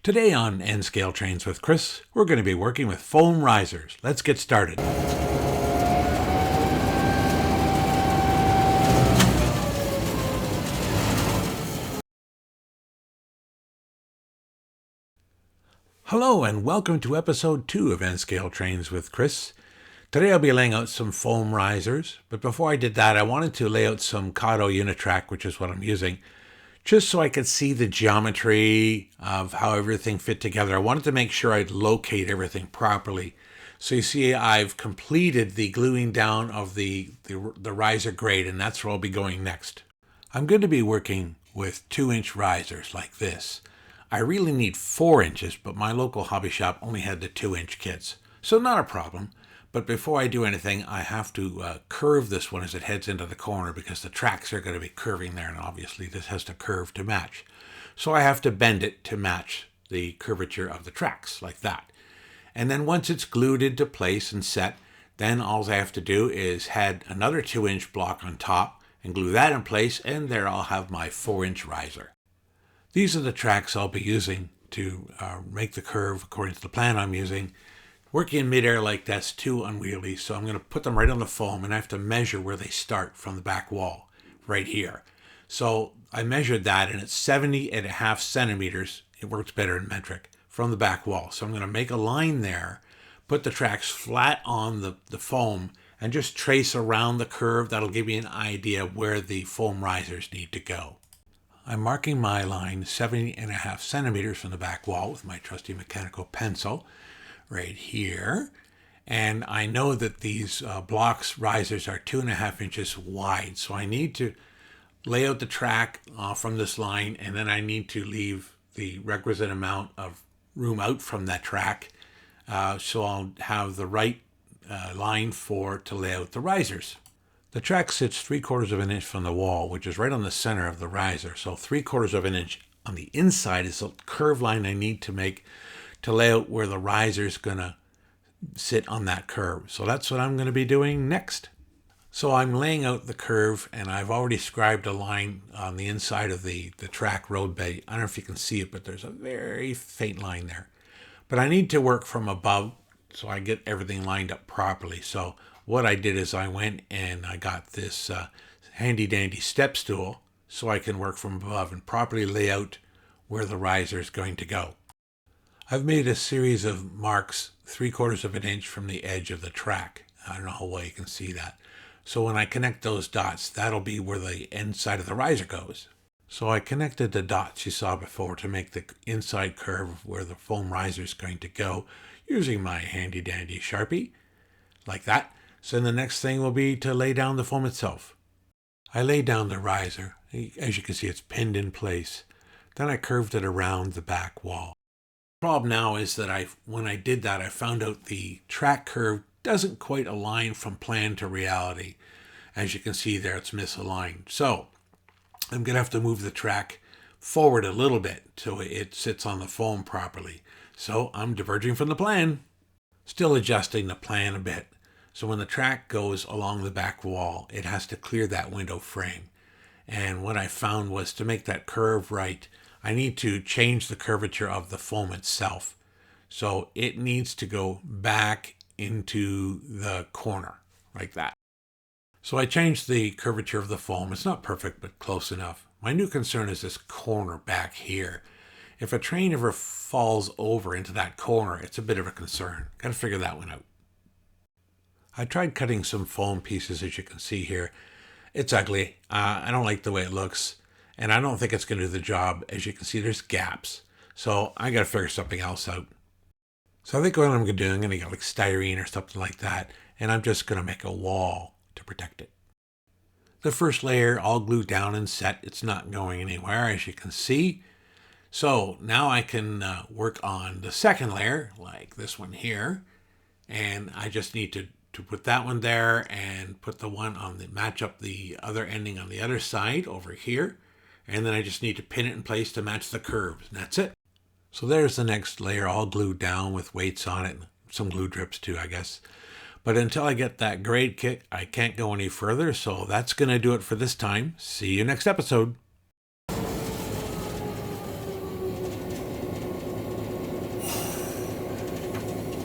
Today on N-Scale Trains with Chris, we're going to be working with foam risers. Let's get started. Hello and welcome to episode 2 of N-Scale Trains with Chris. Today I'll be laying out some foam risers, but before I did that I wanted to lay out some Kato Unitrack, which is what I'm using, just so I could see the geometry of how everything fit together. I wanted to make sure I'd locate everything properly. So you see I've completed the gluing down of the riser grade, and that's where I'll be going next. I'm going to be working with 2-inch risers like this. I really need 4 inches, but my local hobby shop only had the 2-inch kits, so not a problem. But before I do anything, I have to curve this one as it heads into the corner because the tracks are going to be curving there, and obviously this has to curve to match. So I have to bend it to match the curvature of the tracks, like that. And then once it's glued into place and set, then all I have to do is add another 2-inch block on top and glue that in place, and there I'll have my 4-inch riser. These are the tracks I'll be using to make the curve according to the plan I'm using. Working in midair like that's too unwieldy, so I'm going to put them right on the foam, and I have to measure where they start from the back wall, right here. So I measured that, and it's 70.5 centimeters. It works better in metric from the back wall. So I'm going to make a line there, put the tracks flat on the foam, and just trace around the curve. That'll give you an idea where the foam risers need to go. I'm marking my line 70.5 centimeters from the back wall with my trusty mechanical pencil right here. And I know that these blocks risers are 2.5 inches wide. So I need to lay out the track from this line, and then I need to leave the requisite amount of room out from that track. So I'll have the right line to lay out the risers. The track sits 3/4 of an inch from the wall, which is right on the center of the riser. So 3/4 of an inch on the inside is the curve line I need to make to lay out where the riser is going to sit on that curve. So that's what I'm going to be doing next. So I'm laying out the curve, and I've already scribed a line on the inside of the track road bed. I don't know if you can see it, but there's a very faint line there. But I need to work from above so I get everything lined up properly. So what I did is I went and I got this handy dandy step stool so I can work from above and properly lay out where the riser is going to go. I've made a series of marks 3/4 of an inch from the edge of the track. I don't know how well you can see that. So when I connect those dots, that'll be where the inside of the riser goes. So I connected the dots you saw before to make the inside curve where the foam riser is going to go using my handy dandy Sharpie, like that. So then the next thing will be to lay down the foam itself. I laid down the riser. As you can see, it's pinned in place. Then I curved it around the back wall. The problem now is that when I did that, I found out the track curve doesn't quite align from plan to reality. As you can see there, it's misaligned. So I'm going to have to move the track forward a little bit so it sits on the foam properly. So I'm diverging from the plan. Still adjusting the plan a bit. So when the track goes along the back wall, it has to clear that window frame. And what I found was to make that curve right, I need to change the curvature of the foam itself. So it needs to go back into the corner, like that. So I changed the curvature of the foam. It's not perfect, but close enough. My new concern is this corner back here. If a train ever falls over into that corner, it's a bit of a concern. Got to figure that one out. I tried cutting some foam pieces, as you can see here. It's ugly. I don't like the way it looks, and I don't think it's going to do the job. As you can see, there's gaps. So I got to figure something else out. So I think what I'm going to do, I'm going to get like styrene or something like that, and I'm just going to make a wall to protect it. The first layer all glued down and set. It's not going anywhere, as you can see. So now I can work on the second layer, like this one here, and I just need to put that one there and put the one on the match up the other ending on the other side over here. And then I just need to pin it in place to match the curves. And that's it. So there's the next layer all glued down with weights on it. Some glue drips too, I guess. But until I get that grade kit, I can't go any further. So that's going to do it for this time. See you next episode.